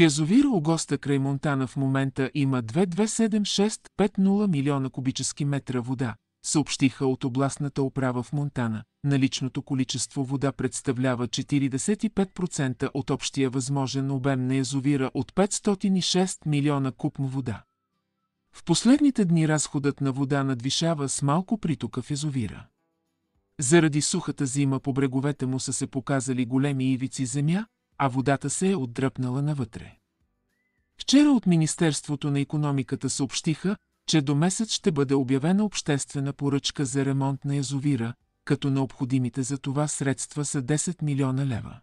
язовир Огоста край Монтана в момента има 2,27650 милиона кубически метра вода, съобщиха от областната управа в Монтана. Наличното количество вода представлява 45% от общия възможен обем на язовира от 506 милиона куб вода. В последните дни разходът на вода надвишава с малко притока в язовира. Заради сухата зима по бреговете му са се показали големи ивици земя, а водата се е отдръпнала навътре. Вчера от Министерството на икономиката съобщиха, че до месец ще бъде обявена обществена поръчка за ремонт на язовира, като необходимите за това средства са 10 милиона лева.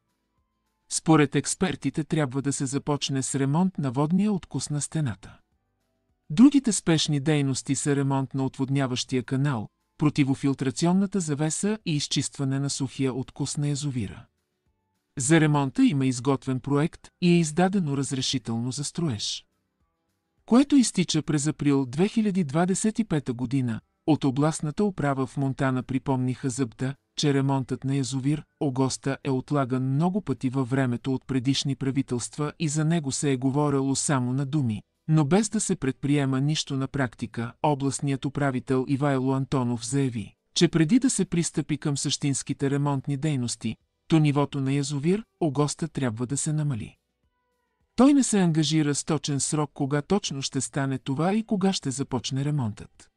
Според експертите трябва да се започне с ремонт на водния откос на стената. Другите спешни дейности са ремонт на отводняващия канал, противофилтрационната завеса и изчистване на сухия откос на язовира. За ремонта има изготвен проект и е издадено разрешително за строеж, което изтича през април 2025 година. От областната управа в Монтана припомниха ЗъБТА, че ремонтът на язовир Огоста е отлаган много пъти във времето от предишни правителства и за него се е говорило само на думи, но без да се предприема нищо на практика. Областният управител Ивайло Антонов заяви, че преди да се пристъпи към същинските ремонтни дейности, то нивото на язовир Огоста трябва да се намали. Той не се ангажира с точен срок кога точно ще стане това и кога ще започне ремонтът.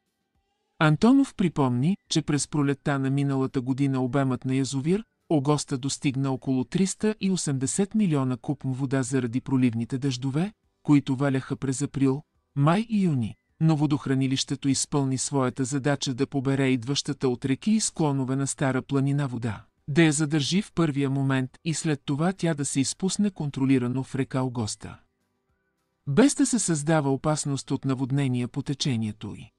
Антонов припомни, че през пролетта на миналата година обемът на язовир Огоста достигна около 380 милиона куб вода заради проливните дъждове, които валяха през април, май и юни, но водохранилището изпълни своята задача да побере идващата от реки и склонове на Стара планина вода, да я задържи в първия момент и след това тя да се изпусне контролирано в река Огоста, без да се създава опасност от наводнения по течението й.